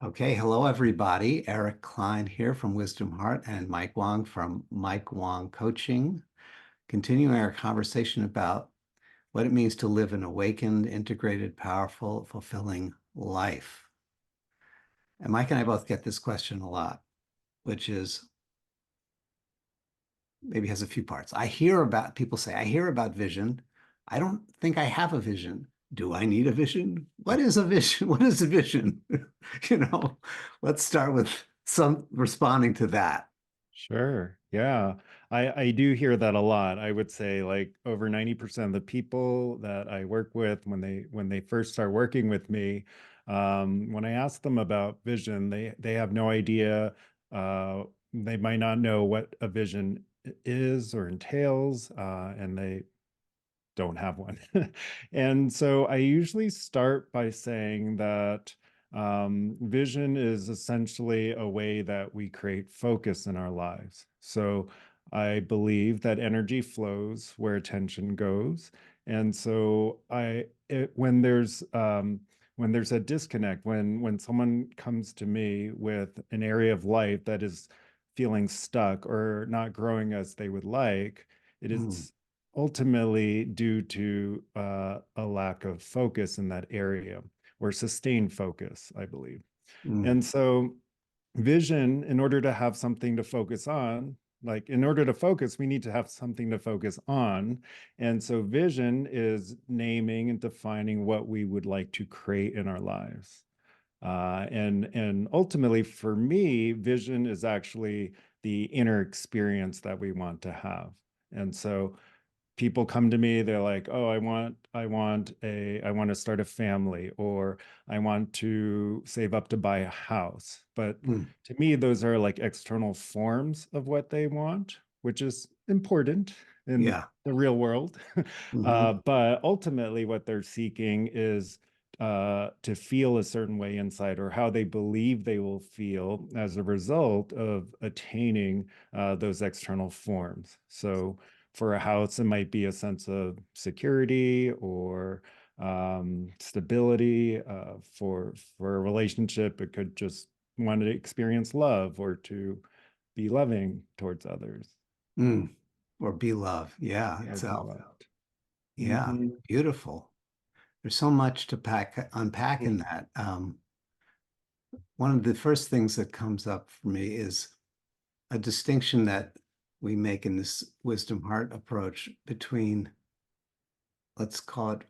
Okay, hello everybody. Eric Klein here from Wisdom Heart and Mike Wang from Mike Wang Coaching, continuing our conversation about what it means to live an awakened, integrated, powerful, fulfilling life. And Mike and I both get this question a lot, which is maybe has a few parts. People say, I hear about vision. I don't think I have a vision. Do I need a vision? What is a vision? What is a vision? You know, let's start with some responding to that. Sure. Yeah. I do hear that a lot. I would say like over 90% of the people that I work with when they first start working with me, when I ask them about vision, they have no idea. They might not know what a vision is or entails, and they don't have one. And so I usually start by saying that vision is essentially a way that we create focus in our lives. So I believe that energy flows where attention goes. And so when there's a disconnect, when someone comes to me with an area of life that is feeling stuck or not growing as they would like, it Mm, is ultimately due to a lack of focus in that area or sustained focus, I believe. mm, And so, vision, in order to have something to focus on, like in order to focus, we need to have something to focus on. And so, vision is naming and defining what we would like to create in our lives. And ultimately, for me, vision is actually the inner experience that we want to have. And so, people come to me, they're like, oh, I want to start a family, or I want to save up to buy a house. But mm. to me, those are like external forms of what they want, which is important in Yeah. the real world. Hmm. But ultimately what they're seeking is to feel a certain way inside, or how they believe they will feel as a result of attaining those external forms. So for a house, it might be a sense of security or stability. For a relationship, it could just want to experience love or to be loving towards others. Mm. Or be love. Yeah, Or be itself. loved. Yeah, Mhm. beautiful. There's so much to unpack in that. One of the first things that comes up for me is a distinction that we make in this wisdom heart approach between, let's call it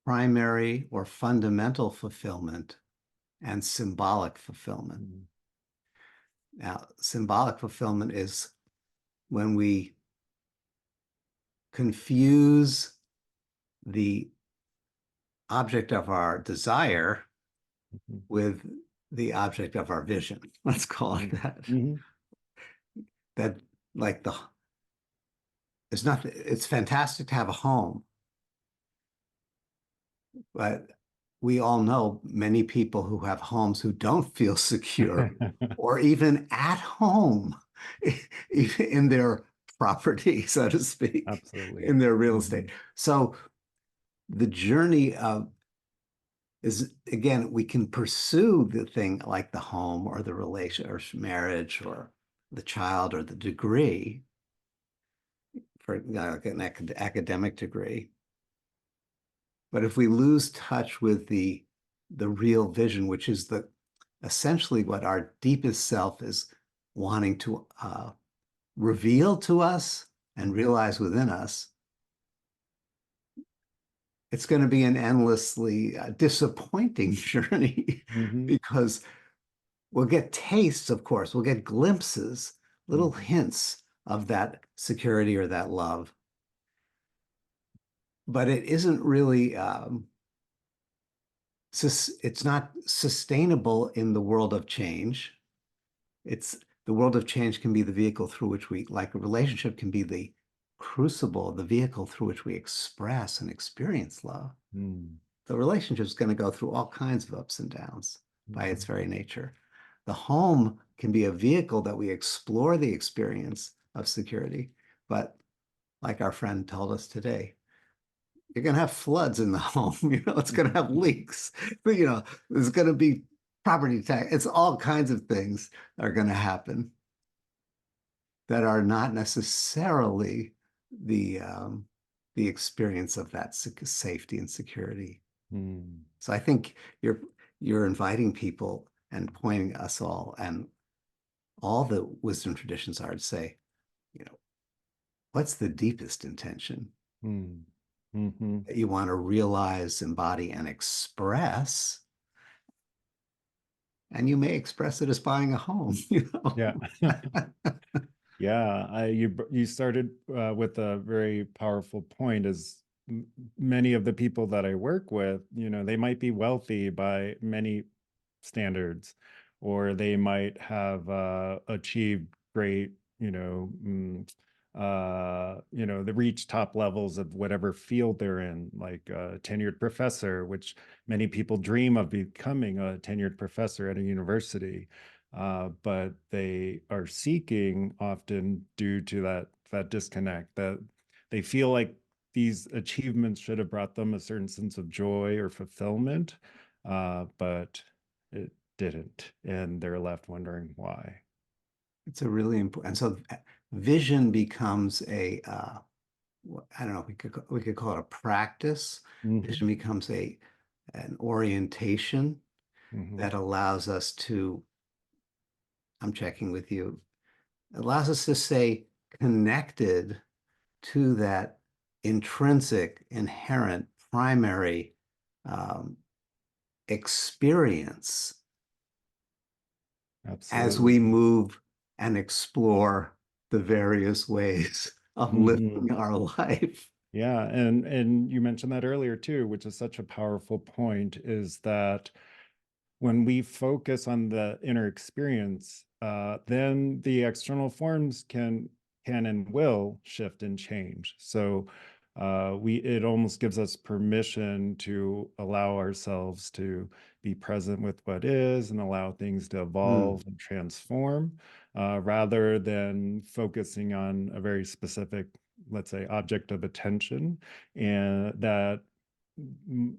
primary or fundamental fulfillment and symbolic fulfillment. Mhm. Now, symbolic fulfillment is when we confuse the object of our desire Mhm. with the object of our vision. Let's call it Mhm. that. Mhm. That like the it's not it's fantastic to have a home, but we all know many people who have homes who don't feel secure or even at home in their property, so to speak, Absolutely. in their real estate. Mhm. So the journey of is again, we can pursue the thing like the home or the relation or marriage or the child or the degree for like an academic degree. But if we lose touch with the real vision, which is the essentially what our deepest self is wanting to reveal to us and Mhm. realize within us, it's going to be an endlessly disappointing journey Mhm. because we'll get tastes, of course, we'll get glimpses, little Mhm. hints of that security or that love, but it isn't really it's not sustainable in the world of change. It's the world of change can be the vehicle through which we, like a relationship, can be the crucible, the vehicle through which we express and experience love. Mhm. The relationship is going to go through all kinds of ups and downs by its Mhm. very nature. The home can be a vehicle that we explore the experience of security, but like our friend told us today, you're going to have floods in the home. It's going to have leaks. There's going to be property tax. It's all kinds of things are going to happen that are not necessarily the experience of that safety and security. Mm, So I think you're inviting people and pointing us all and all the wisdom traditions are to say, you know, what's the deepest intention mm, mhm. that you want to realize, embody, and express? And you may express it as buying a home, you know. Yeah. Yeah, you started with a very powerful point is many of the people that I work with, they might be wealthy by many standards, or they might have achieved great, they reach top levels of whatever field they're in, like a tenured professor, which many people dream of becoming a tenured professor at a university. But they are seeking often due to that disconnect that they feel like these achievements should have brought them a certain sense of joy or fulfillment, but it didn't, and they're left wondering why. It's a really important, and so vision becomes I don't know, we could call it a practice. Hmm. Vision becomes an orientation Hmm. that allows us to, I'm checking with you, allows us to stay connected to that intrinsic, inherent, primary um, experience as we Absolutely. move and explore the various ways of Hmm. living our life. Yeah, and you mentioned that earlier too, which is such a powerful point, is that when we focus on the inner experience, then the external forms can and will shift and change. So we it almost gives us permission to allow ourselves to be present with what is and allow things to Mm, evolve and transform, rather than focusing on a very specific, let's say, object of attention, and that mm,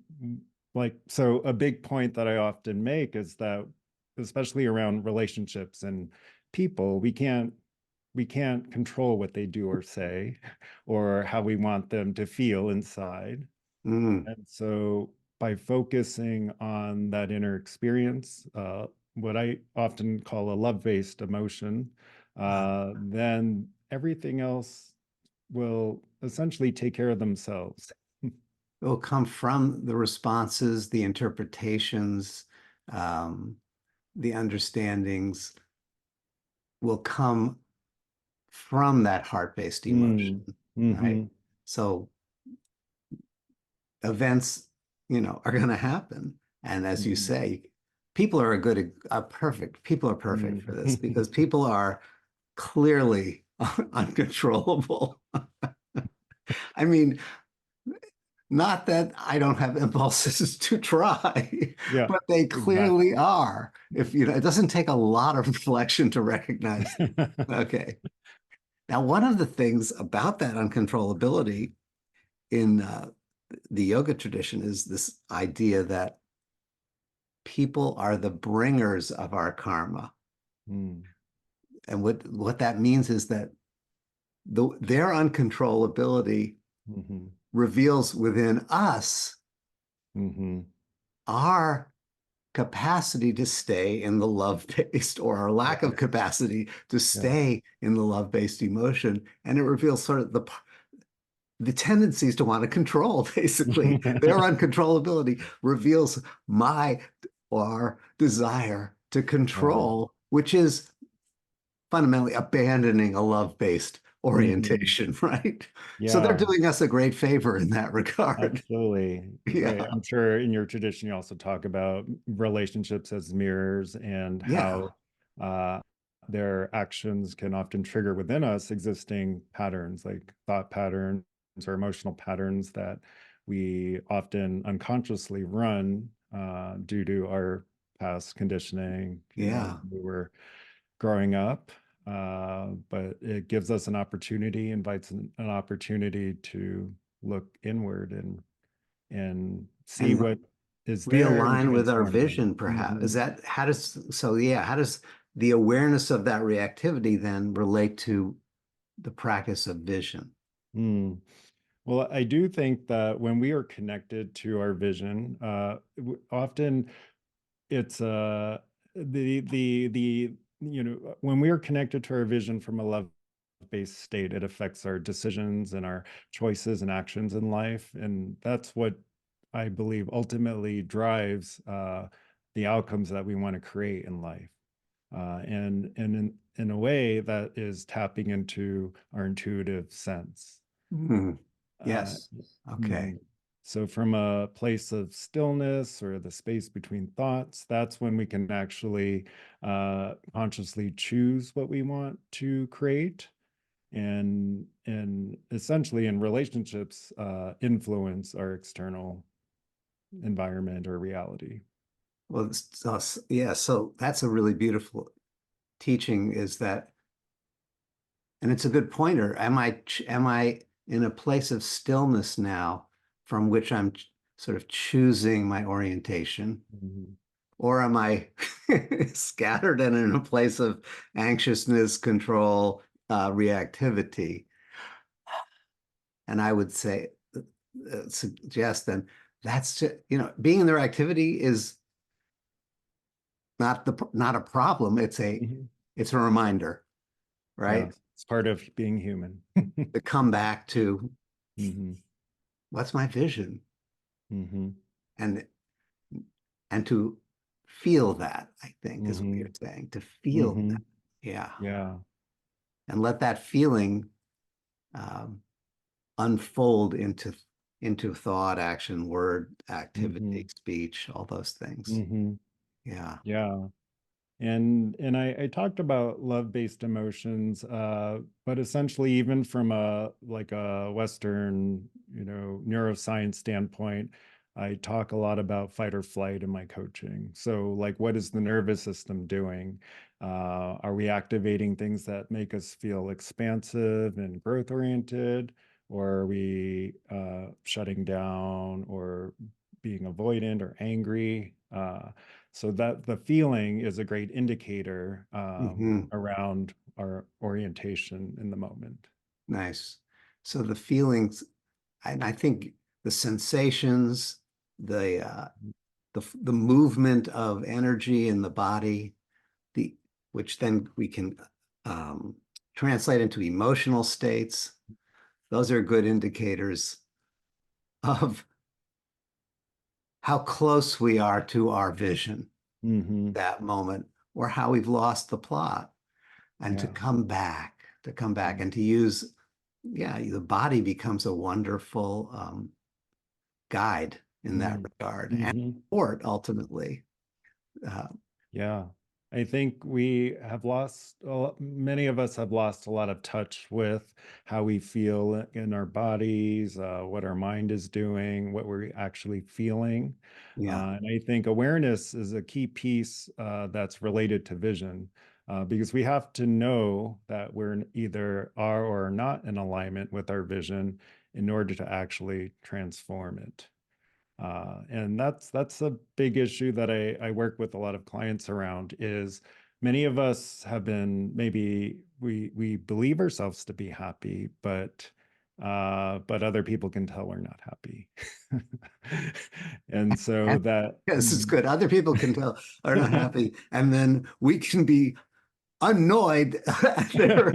like, so a big point that I often make is that, especially around relationships and people, we can't control what they do or say or how we want them to feel inside. mm. And so by focusing on that inner experience, what I often call a love-based emotion, then everything else will essentially take care of themselves. It will come from the responses, the interpretations, um, the understandings will come from that heart-based Mm, emotion, right? hmm. So events, are going to happen. And as you Mhm. say, people are perfect for this Mm. because people are clearly uncontrollable. I mean, not that I don't have impulses to try, Yeah, but they exactly. clearly are. If it doesn't take a lot of reflection to recognize them. Okay. Now, one of the things about that uncontrollability in the yoga tradition is this idea that people are the bringers of our karma. Mm, And what that means is that their uncontrollability mhm, reveals within us mhm. our capacity to stay in the love-based or our lack of Yes. capacity to Yeah. stay in the love-based emotion. And it reveals sort of the tendencies to want to control, basically. Their uncontrollability reveals my or desire to Yeah. control, which is fundamentally abandoning a love-based Mhm. orientation, right? So they're Yeah, doing us a great favor in that regard. absolutely. Yeah. I'm sure in your tradition you also talk about relationships as mirrors and Yeah. how uh, their actions can often trigger within us existing patterns, like thought patterns or emotional patterns that we often unconsciously run due to our past conditioning, Yeah. when we were growing up. But it gives us an opportunity, invites an opportunity to look inward and see And what is there and Realign with our transform them. vision, perhaps. Is Mhm. that how does so yeah, how does the awareness of that reactivity then relate to the practice of vision? Mm. Well, I do think that when we are connected to our vision, often it's the when we are connected to our vision from a love-based state, it affects our decisions and our choices and actions in life, and that's what I believe ultimately drives the outcomes that we want to create in life. And in a way that is tapping into our intuitive sense. Hmm. Uh, Yes. Okay. mhm. So, from a place of stillness or the space between thoughts, that's when we can actually consciously choose what we want to create, and essentially in relationships, influence our external environment or reality. Well, yeah, so that's a really beautiful teaching is that, and it's a good pointer. Am I in a place of stillness now from which I'm sort of choosing my orientation? Mhm. Or am I scattered and in a place of anxiousness, control, reactivity? And I would say, suggest then that's being in their activity is not a problem. Mhm. It's a reminder, Yeah, right? it's part of being human. To come back to Hmm. what's my vision Hmm. and and to feel that, I think is what you're Hmm. saying, to feel Hmm. that. Yeah. Yeah. And let that feeling um, unfold into thought, action, word, activity, Hmm. speech, all those things. Hmm. Yeah. Yeah. And I talked about love-based emotions, but essentially, even from a like a Western, neuroscience standpoint, I talk a lot about fight or flight in my coaching. So, like, what is the nervous system doing? Are we activating things that make us feel expansive and growth-oriented, or are we shutting down or being avoidant or angry? So that the feeling is a great indicator Hmm. around our orientation in the moment. Nice. So the feelings, and I think the sensations, the movement of energy in the body, the which then we can um, translate into emotional states. Those are good indicators of how close we are to our vision Hmm. that moment, or how we've lost the plot, and Yeah. to come back and to use, yeah, the body becomes a wonderful guide in that regard and Mm-hmm. support ultimately. Uh, Yeah. I think we have lost, many of us have lost a lot of touch with how we feel in our bodies, what our mind is doing, what we're actually feeling. yeah. And I think awareness is a key piece that's related to vision, because we have to know that we're either are or are not in alignment with our vision in order to actually transform it. And that's a big issue that I work with a lot of clients around is many of us have been maybe we believe ourselves to be happy, but other people can tell we're not happy. And so And that this is good. Other people can tell are not happy, and then we can be annoyed at their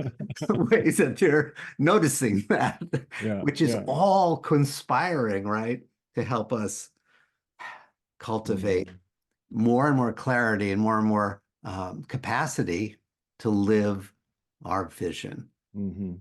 ways that they're noticing that, yeah, which is yeah. all conspiring, right, to help us cultivate Mhm. more and more clarity and more capacity to live our vision. Hmm.